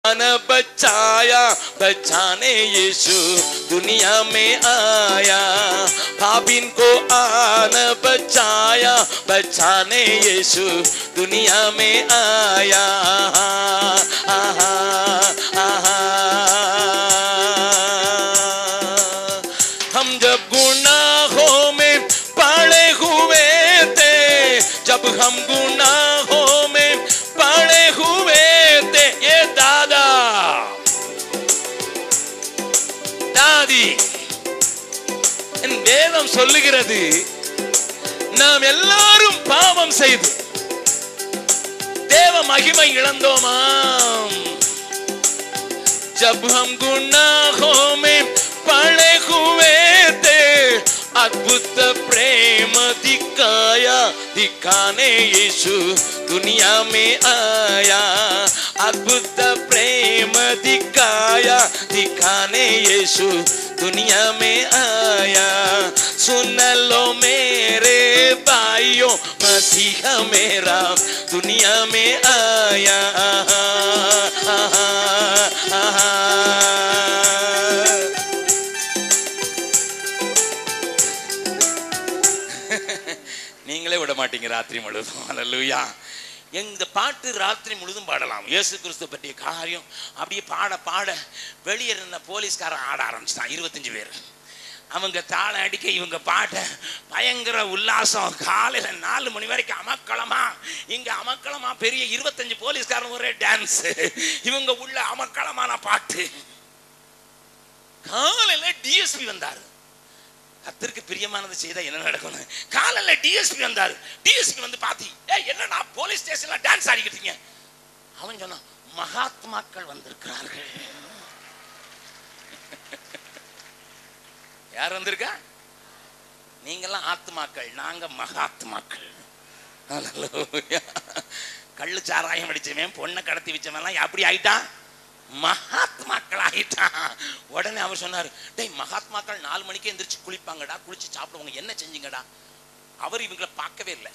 बचाया, बचाने यीशु दुनिया में आया। पापिन को आना बचाया, बचाने यीशु दुनिया में आया। हम जब गुनाहों में पड़े हुए थे, जब हम गुनाहों में पड़े हुए थे, ये दादा தாதி என் வேதம் சொல்லுகிறது, நாம் எல்லாரும் பாவம் செய்து தேவ மகிமை இழந்தோமாம்। जब हम गुनाहों में पड़े हुए थे, अद्भुत प्रेम दिखाया, दिखाने यीशु दुनिया में आया। अद्भुत प्रेम दिखाया, दिखाने यीशु दुनिया में आया। सुन लो मेरे भाइयों, मसीहा मेरा दुनिया में आया। நீங்களே விட மாட்டீங்க ராத்திரி முழுதும்। ஹல்லேலூயா। இந்த பாட்டு ராத்திரி முழுதும் பாடலாம்। இயேசு கிறிஸ்து பற்றிய காரியம் அப்படியே பாட பாட வெளியே இருந்த போலீஸ்காரன் ஆட ஆரம்பிச்சிட்டான், 25 பேர்। அவங்க தாளம் அடிக்க இவங்க பாட்ட பயங்கர உல்லாசம்। காலையில் 4 மணி வரைக்கும் அமக்களமா, இங்க அமக்களமா பெரிய 25 போலீஸ்காரன் ஒரே டான்ஸ், இவங்க உள்ள அமக்களமான பாட்டு। காலையில் டிஎஸ்பி வந்தார், கர்த்தருக்கு பிரியமானது செய்தா என்ன நடக்கும்? காலையில் டிஎஸ்பி வந்தார், டிஎஸ்பி வந்து பாத்தி, என்னன்னா போலீஸ் ஸ்டேஷன்ல டான்ஸ் ஆடிக்கிட்டீங்க? அவன் சொன்னான், மகாத்மாக்கள் வந்திருக்கிறார்கள்। யார் வந்திருக்கா? நீங்கெல்லாம் ஆத்மாக்கள், நாங்க மகாத்மாக்கள்। கள்ளு சாராயம் அடிச்சவன், பொண்ணை கடத்தி வச்சவன் அப்படி ஆயிட்டான், மகாத்மாக்கள் ஆயிட்டான்। உடனே அவர் சொன்னார், டேய் மகாத்மாக்கள் 4 மணிக்கு எந்திரிச்சு குளிப்பாங்கடா, குளிச்சு சாப்பிடுவாங்க, என்ன செஞ்சீங்கடா? அவர் இவங்களை பார்க்கவே இல்லை,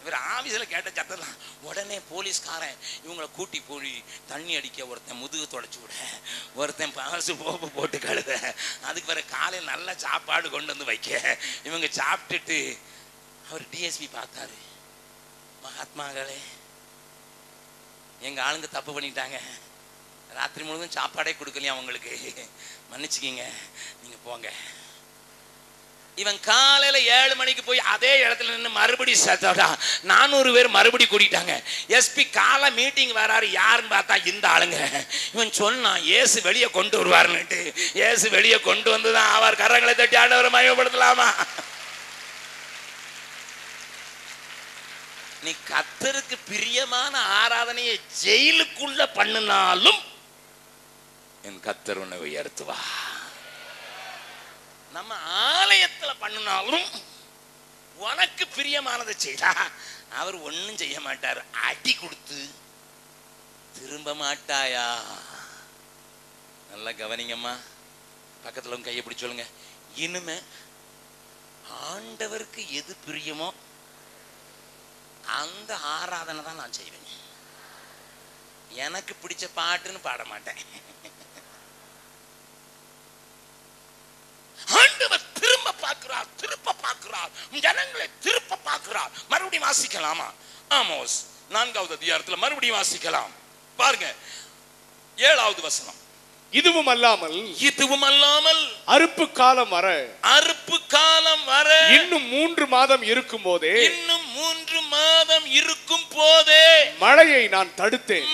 இவர் ஆபீஸில் கேட்ட சத்தம்। உடனே போலீஸ்காரன் இவங்களை கூட்டி போய் தண்ணி அடிக்க, ஒருத்தன் முதுகு தொடச்சி விட, ஒருத்தன் பாசு போப்பு போட்டு கழுத, அதுக்கு வேற காலையில் நல்ல சாப்பாடு கொண்டு வந்து வைக்க, இவங்க சாப்பிட்டுட்டு அவர் டிஎஸ்பி பார்த்தாரு, மகாத்மாங்களே எங்க ஆளுங்க தப்பு பண்ணிட்டாங்க, ராத்திரி முழுவதும் சாப்பாடே கொடுக்கலையா அவங்களுக்கு, மன்னிச்சுக்கிங்க, நீங்க போங்க। இவன் காலையில 7 மணிக்கு போய் அதே இடத்துல நின்று மறுபடி 400 பேர் மறுபடி கூட்டிட்டாங்க। எஸ்பி கால மீட்டிங் வராரு, யாருன்னு பார்த்தா இந்த ஆளுங்க। இவன் சொன்னான், இயேசு வெளியே கொண்டு வருவாருன்னுட்டு, இயேசு வெளியே கொண்டு வந்துதான் அவர் கரங்களை தட்டி ஆண்டவரை மகிமைப்படுத்தலாமா? நீ கர்த்தருக்கு பிரியமான ஆராதனையை ஜெயிலுக்குள்ள பண்ணினாலும் என் கர்த்தர் உன்னை உயர்த்துவா। நம்ம ஆலயத்துல பண்ணினாலும் உனக்கு பிரியமானதை செய்தா அவர் ஒன்னும் செய்ய மாட்டார், அடி கொடுத்து திரும்ப மாட்டாயா? நல்லா கவனிங்கம்மா, பக்கத்துல கையை பிடிச்சு சொல்லுங்க, இனிமே ஆண்டவருக்கு எது பிரியமோ அந்த ஆராதனை தான் நான் செய்வேன், எனக்கு பிடிச்ச பாட்டுன்னு பாட மாட்டேன்। ஆண்டவர் திரும்ப பார்க்கிறார், திருப்ப பார்க்கிறார், ஜனங்களை திருப்ப பார்க்கிறார்। மறுபடியும் வாசிக்கலாமா? ஆமோஸ் 4வது அதிகாரத்தில் மறுபடியும் வாசிக்கலாம் பாருங்க, 7வது வசனம்। இதுவும் அல்லாமல் அறுப்பு காலம் வர இன்னும் 3 மாதம் இருக்கும் போதே மழையை நான் தடுத்தேன்,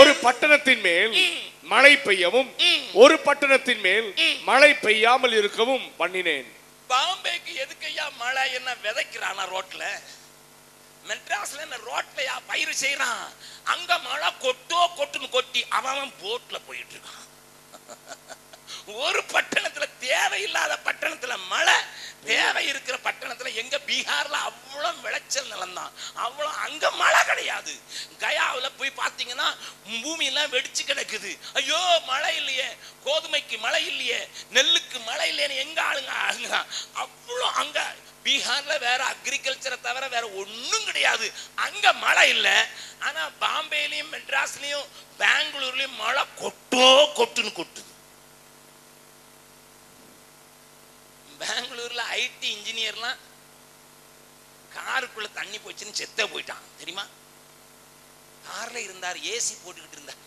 ஒரு பட்டணத்தின் மேல் மழை பெய்யவும் ஒரு பட்டணத்தின் மேல் மழை பெய்யாமல் இருக்கவும் பண்ணினேன்। பாம்பேக்கு எதுக்கையா மழை? என்ன விதைக்கிறானா ரோட்ல? மெட்ராஸ்ல என்ன ரோட்லயா பயிர் செய்யறான்? அங்க மழை கொட்டுன்னு கொட்டி அவன் போட்ல போயிட்டு இருக்கான்। ஒரு பட்டணத்துல தேவையில்லாத பட்டணத்துல மழை, தேவை இருக்கிற பட்டணத்துல எங்க பீகார்ல அவ்வளவு விளைச்சல் நிலம்தான், அவ்வளவு அங்க மழை கிடையாது। கயாவுல போய் பாத்தீங்கன்னா பூமி எல்லாம் வெடிச்சு கிடக்குது, ஐயோ மழை இல்லையே, கோதுமைக்கு மழை இல்லையே, நெல்லுக்கு மழை இல்லையே, எங்க ஆளுங்க அவ்வளவு அங்க பீகார்ல வேற அக்ரிகல்ச்சரை தவிர வேற ஒண்ணும் கிடையாது. அங்க மழை இல்லை. ஆனா பாம்பேலயும் மெட்ராஸ்லயும் பெங்களூர்லயும் மழை கொட்டுன்னு கொட்டுது. பெங்களூர்ல ஐடி இன்ஜினியர்லாம் காருக்குள்ள தண்ணி போச்சுன்னு செத்த போயிட்டான் தெரியுமா? கார்ல இருந்தார், ஏசி போட்டுக்கிட்டு இருந்தாரு.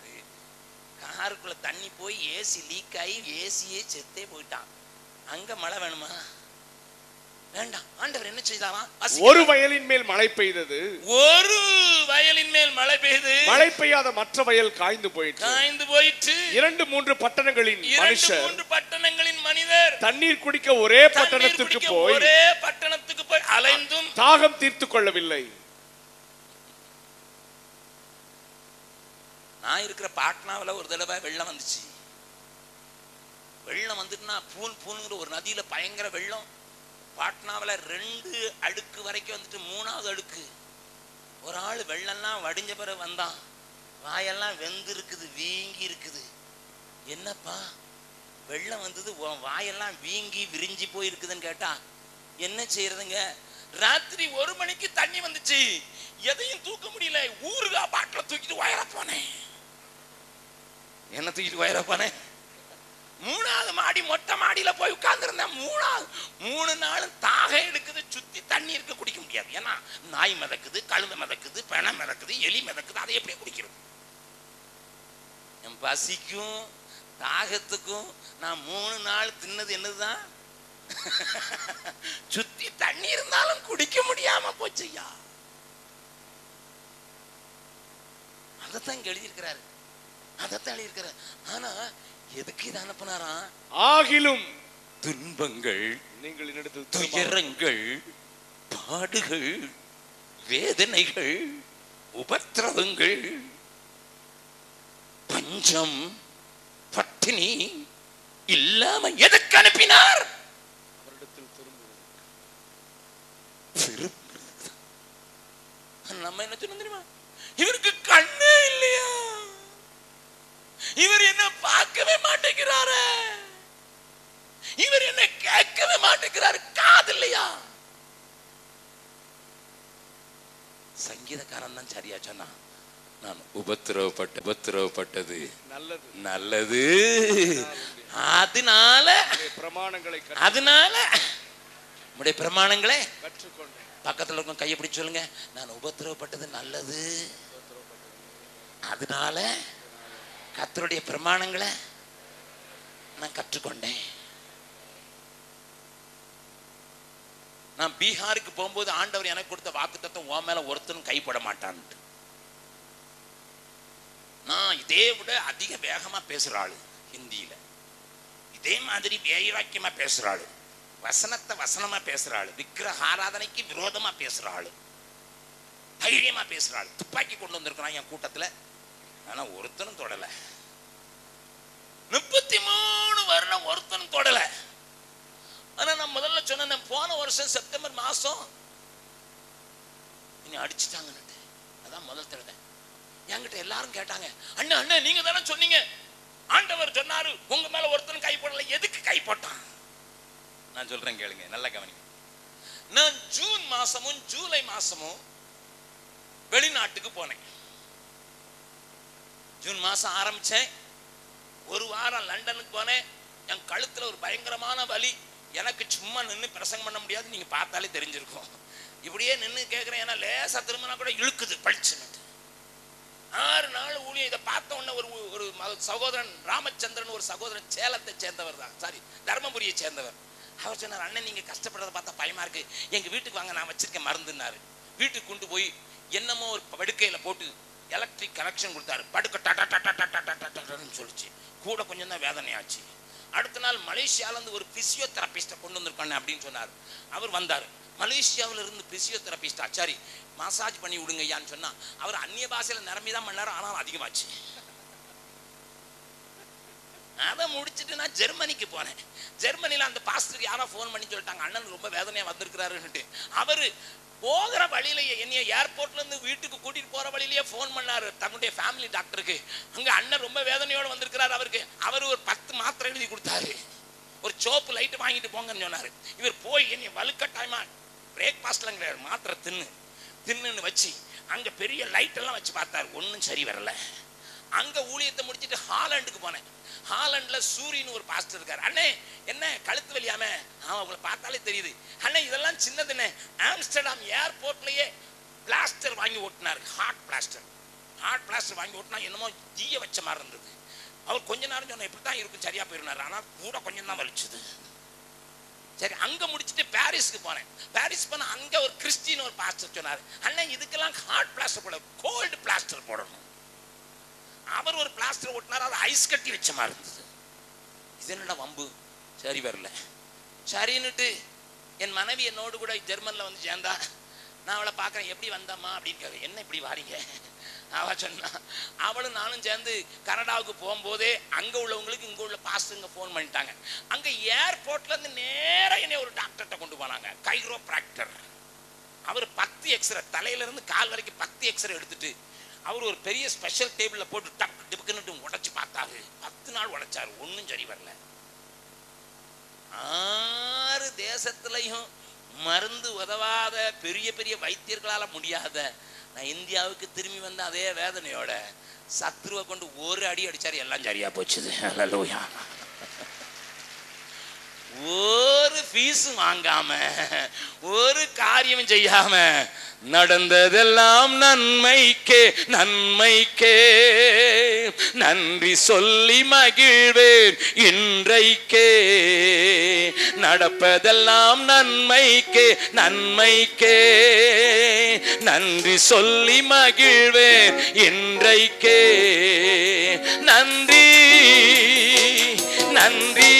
காருக்குள்ள தண்ணி போய் ஏசி லீக் ஆகி ஏசியே செத்தே போயிட்டான். அங்க மழை வேணுமா? வேண்டாம். ஆண்டவர் என்ன செய்தாராம்? ஒரு வயலின் மேல் மழை பெய்தது, ஒரு வயலின் மேல் மழை பெய்து, மழை பெய்யாத மற்ற வயல் காய்ந்து போயிற்று. 2-3 பட்டணங்களின் மனிதர் தண்ணீர் குடிக்க ஒரே பட்டணத்துக்கு போய் அலைந்தும் தாகம் தீர்த்து கொள்ளவில்லை. நான் இருக்கிற பாட்னாவில் ஒரு தடவை வெள்ளம் வந்துச்சு. வெள்ளம் வந்துட்டுனா பூன்ங்கிற ஒரு நதியில பயங்கர வெள்ளம். பாட்னாவில் 2 அடுக்கு வரைக்கும் வந்துட்டு 3வது அடுக்கு. ஒரு ஆள் வெள்ளம்லாம் வடிஞ்ச பிறகு வந்தான். வாயெல்லாம் வெந்து இருக்குது, வீங்கி இருக்குது. என்னப்பா வெள்ளம் வந்தது, உன் வாயெல்லாம் வீங்கி விரிஞ்சி போயிருக்குதுன்னு கேட்டா என்ன செய்யறதுங்க? ராத்திரி 1 மணிக்கு தண்ணி வந்துச்சு, எதையும் தூக்க முடியல. ஊருகா பாட்டில தூக்கிட்டு வயர போனேன். என்ன தூக்கிட்டு வயர போனேன்? 3வது மாடி மொட்டை மாடியில போய் உட்கார்ந்து இருந்தேன். 3 நாளும் தாகம் எடுக்குது. சுத்தி தண்ணி இருக்க குடிக்க முடியாது. ஏன்னா நாய் மிதக்குது, கழுத மிதக்குது, பெண மிதக்குது, எலி மிதக்குது. அதை எப்படி குடிக்கிறது? என் பசிக்கும் தாகத்துக்கும் நான் 3 நாள் தின்னது என்னதுதான்? சுத்தி தண்ணி இருந்தாலும் குடிக்க முடியாம போச்சையா. அதைத்தான் எழுதியிருக்கிறாரு. ஆனா எதுக்கு இதை அனுப்பினாரா? ஆகிலும் துன்பங்கள், நீங்கள் என்னிடத்தில் துயரங்கள், பாடுகள், வேதனைகள், உபத்திரவங்கள், பஞ்சம், பட்டினி இல்லாம எதுக்கு அனுப்பினார்? அவரிடத்தில் நம்ம என்ன சொன்னோம் தெரியுமா? இவருக்கு கண்ணே இல்லையா? இவர் என்ன பார்க்கவே மாட்டேங்கிறாரு, இவர் என்ன கேட்கவே மாட்டேங்கிறாரு, காது இல்லையா? சங்கீதக்காரன் தான் சரியா சொன்னா, நான் உபத்திரவப்பட்டது நல்லது. அதனால உடைய பிரமாணங்களை கற்றுக்கொண்டேன். பக்கத்துல இருக்கும் கையை பிடிச்சு சொல்லுங்க, நான் உபத்திரவப்பட்டது நல்லது. அதனால கர்த்தருடைய பிரமாணங்களை நான் கற்றுக்கொண்டேன். நான் பீகாருக்கு போகும்போது ஆண்டவர் எனக்கு கொடுத்த வாக்குத்தத்தம், உன் மேல ஒருத்தனும் கைப்பட மாட்டான். நான் இதே விட அதிக வேகமா பேசுற ஆளு ஹிந்தியில, இதே மாதிரி வைராக்கியமா பேசுற ஆளு, வசனத்தை வசனமா பேசுற ஆளு, விக்கிரக ஆராதனைக்கு விரோதமா பேசுற ஆளு, தைரியமா பேசுற ஆளு. துப்பாக்கி கொண்டு வந்திருக்கிறான் என் கூட்டத்துல, ஆனா ஒருத்தனும் தொடல. 33 வருடம் ஒருத்தனும் தொடல. ஆனா நான் முதல்ல சொன்னேன், போன வருஷம் செப்டம்பர் மாசம் இனி அடிச்சுட்டாங்க. அதான் முதல் தடவை. என்கிட்ட எல்லாரும் கேட்டாங்க, அண்ணா அண்ணா நீங்க தானே சொன்னீங்க, ஆண்டவர் சொன்னாரு உங்க மேல ஒருத்தனும் கை போடல, எதுக்கு கை போட்டான்? நான் சொல்றேன் கேளுங்க, நல்லா கவனிங்க. நான் ஜூன் மாசமும் ஜூலை மாசமும் வெளிநாட்டுக்கு போனேன். ஜூன் மாசம் ஆரம்பிச்சேன், 1 வாரம் லண்டனுக்கு போனேன். என் கழுத்துல ஒரு பயங்கரமான வலி. எனக்கு சும்மா நின்று பிரசங்கம் பண்ண முடியாது, நீங்க பார்த்தாலே தெரிஞ்சிருக்கும். இப்படியே நின்று கேட்கிறேன், ஏன்னா லேசா திரும்பினா கூட இழுக்குது பழிச்சுன்னு. 6 நாள் ஊழியம். இதை பார்த்த உடனே ஒரு சகோதரன் ராமச்சந்திரன், ஒரு சகோதரன் சேலத்தை சேர்ந்தவர் தான், சாரி தர்மபுரியை சேர்ந்தவர். அவர் சொன்னார், அண்ணன் நீங்க கஷ்டப்படுறத பார்த்தா பயமா இருக்கு, எங்க வீட்டுக்கு வாங்க, நான் வச்சிருக்கேன் மருந்துன்னாரு. வீட்டுக்கு கொண்டு போய் என்னமோ ஒரு படுக்கையில போட்டு எலக்ட்ரிக் கனெக்ஷன் கொடுத்தாரு. படுக்க சொல்லிச்சு. கூட கொஞ்சம் தான் வேதனையாச்சு. அடுத்த நாள் மலேசியால இருந்து ஒரு பிசியோதெரபிஸ்ட கொண்டு வந்திருக்கானே அப்படின்னு சொன்னார். அவர் வந்தார். மலேசியாவில இருந்து பிசியோதெரபிஸ்டா, சரி மசாஜ் பண்ணி விடுங்க ஐயான்னு சொன்னா, அவர் அந்நிய பாஷையில நிரம்பிதான் பண்ணாரு, ஆனால் அதிகமாச்சு. அதை முடிச்சுட்டு நான் ஜெர்மனிக்கு போனேன். ஜெர்மனில அந்த பாஸ்டருக்கு யாரோ போன் பண்ணி சொல்லிட்டாங்க, அண்ணன் ரொம்ப வேதனையா வந்திருக்கிறாருன்னுட்டு. அவரு போகிற வழியிலேயே என்னைய ஏர்போர்ட்ல இருந்து வீட்டுக்கு கூட்டிட்டு போற வழியிலேயே போன் பண்ணாரு தன்னுடைய ஃபேமிலி டாக்டருக்கு. அங்க அண்ணன் ரொம்ப வேதனையோட வந்திருக்கிறாரு. அவர் ஒரு 10 மாத்திரை எழுதி கொடுத்தாரு. ஒரு சோப்பு லைட் வாங்கிட்டு போங்கன்னு சொன்னாரு. இவர் போய் என்னை வலுக்கட்டாயமா பிரேக்ஃபாஸ்ட்லாம் கிடையாது, மாத்திரை தின்னுன்னு வச்சு அங்க பெரிய லைட் எல்லாம் வச்சு பார்த்தாரு, ஒன்றும் சரி வரல. அங்க ஊழியத்தை முடிச்சுட்டு ஹாலண்டுக்கு போனேன். ஹாலண்ட்ல சூரியன் ஒரு பாஸ்டர் இருக்காரு. அண்ணே என்ன கழுத்து வலியாம? உங்களை பார்த்தாலே தெரியுது. அண்ணே இதெல்லாம் சின்னதுன்னு ஆம்ஸ்டர்டாம் ஏர்போர்ட்லயே பிளாஸ்டர் வாங்கி ஓட்டினாரு, ஹார்ட் பிளாஸ்டர் வாங்கி ஓட்டினா என்னமோ ஜீய வச்ச மாதிரி இருந்தது. அவர் கொஞ்ச நேரம் சொன்ன இப்படித்தான் இருக்கும், சரியா போயிருந்தாரு. ஆனா கூட கொஞ்சம் தான் வலிச்சுது. சரி, அங்க முடிச்சுட்டு பாரிஸ்க்கு போனேன். பாரிஸ் போன அங்க ஒரு கிறிஸ்டின் ஒரு பாஸ்டர் சொன்னாரு, அண்ணன் இதுக்கெல்லாம் ஹார்ட் பிளாஸ்டர் போட, கோல்டு பிளாஸ்டர் போடணும். அவர் ஒரு பிளாஸ்டர் ஓட்டினார், அது ஐஸ் கட்டி வச்ச மாதிரி இருந்தது. இது என்னடா வம்பு, சரி வரல. சரின்னுட்டு என் மனைவி என்னோடு கூட ஜெர்மன்ல வந்து சேர்ந்தா. நான் அவளை பார்க்குறேன், எப்படி வந்தம்மா அப்படின்னு கேட்க, என்ன இப்படி வாரீங்க? அவ சொன்னா, அவளும் நானும் சேர்ந்து கனடாவுக்கு போகும்போதே அங்க உள்ளவங்களுக்கு இங்க உள்ள பாஸ்டருங்க ஃபோன் பண்ணிட்டாங்க. அங்க ஏர்போர்ட்ல இருந்து நேரா என்னை ஒரு டாக்டர்கிட்ட கொண்டு போனாங்க, கைரோப்ராக்டர். அவர் 10 எக்ஸ்ரே, தலையில இருந்து கால் வரைக்கும் 10 எக்ஸ்ரே எடுத்துட்டு அவர் ஒரு பெரிய ஸ்பெஷல் டேபிள்ல போட்டு டப் டிப்புக்குன்னு உடைச்சு பார்த்தாரு. 10 நாள் உடைச்சாரு, ஒன்னும் சரி வரல. 6 தேசத்துலயும் மருந்து உதவாத பெரிய பெரிய வைத்தியர்களால முடியாத நான் இந்தியாவுக்கு திரும்பி வந்த அதே வேதனையோட சத்ருவை கொண்டு ஒரு அடி அடிச்சாரு, எல்லாம் சரியா போச்சுது. ஹல்லேலூயா. ஒரு ஃபீஸ் வாங்காம ஒரு காரியம் செய்யாம நடந்ததெல்லாம் நன்மைக்கே நன்றி சொல்லி மகிழ்வேன் இன்றைக்கே. நடப்பதெல்லாம் நன்மைக்கே நன்றி சொல்லி மகிழ்வேன் இன்றைக்கே. நன்றி நன்றி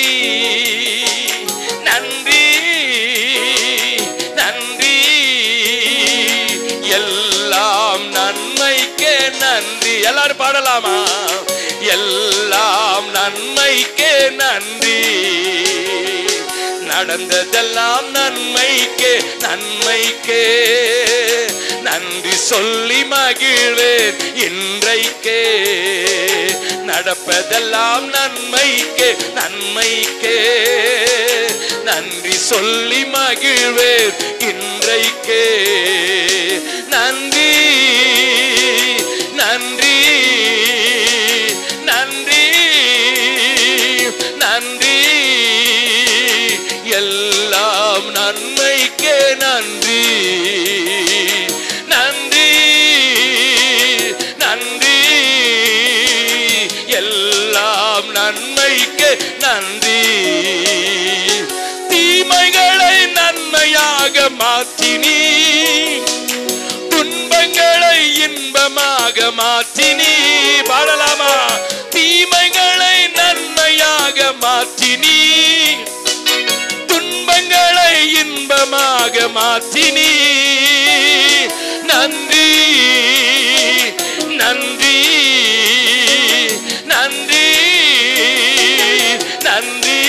நன்றி நன்றி எல்லாம் நன்மைக்கே நன்றி. எல்லாரும் பாடலாமா? எல்லாம் நன்மைக்கே நன்றி. நடந்ததெல்லாம் நன்மைக்கே நன்றி சொல்லி மகிழ்வேன் இன்றைக்கே. நடப்பதெல்லாம் நன்மைக்கே நன்றி சொல்லி மகிழ்வேன் இன்றைக்கே. நன்றி நன்றி நன்றி நன்றி எல்லாம் நன்மைக்கே நன்றி நன்றி நன்றி எல்லாம் நன்மைக்கே நன்றி. தீமைகளை நன்மையாக மாற்றினீ, துன்பங்களை இன்பமாக மாற்றினீ. பாடலாமா? தீமைகளை நன்மையாக மாற்றினீ, துன்பங்களை இன்பமாக மாற்றினீ. நன்றி நன்றி நன்றி நன்றி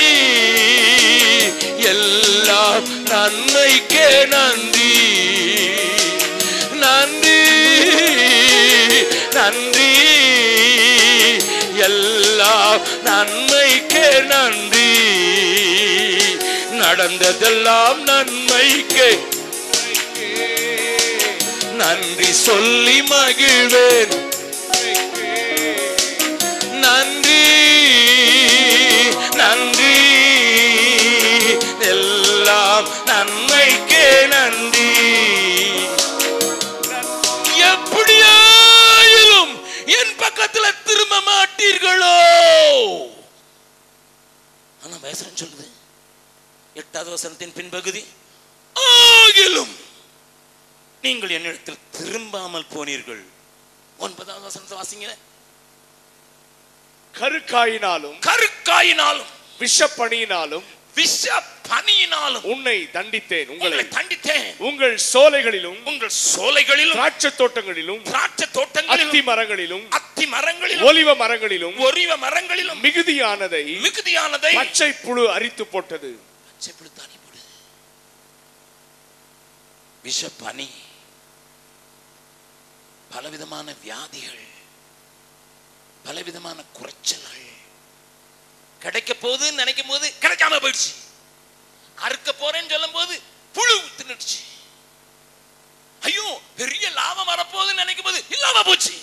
எல்லாம் நன்மைக்கே நன்றி நன்றி நன்றி எல்லாம் நன்மைக்கே நன்றி. நடந்ததெல்லாம் நன்மைக்கே நன்றி சொல்லி மகிழ்வேன். நன்றி நன்றி எல்லாம் நன்மைக்கே நன்றி. எப்படியாயிலும் என் பக்கத்துல திரும்ப மாட்டீர்களோ? ஆனா வசனம் சொல்லுது, 8வது வசனத்தின் பின்பகுதி, ஆகிலும் நீங்கள் என்னிடத்தில் திரும்பாமல் போனீர்கள். 9வது வசனத்தை வாசிங்க. கருக்காயினாலும் விஷப்பணியினாலும் உன்னை தண்டித்தேன், உங்களை தண்டித்தேன். உங்கள் சோலைகளிலும் திராட்சை தோட்டங்களிலும் அத்தி மரங்களிலும் ஒலிவ மரங்களிலும் மிகுதியானதை பச்சை புழு அரித்து போட்டது. விஷப்பனி, பலவிதமான வியாதிகள், பலவிதமான குறைச்சல்கள், கிடைக்க போகுதுன்னு நினைக்கும் போது கிடைக்காம போயிடுச்சு. அறுக்க போறேன்னு சொல்லும் போது புழு தின்னுடுச்சு. ஐயோ பெரிய லாபம் வரப்போகுதுன்னு நினைக்கும் போது இல்லாம போச்சு.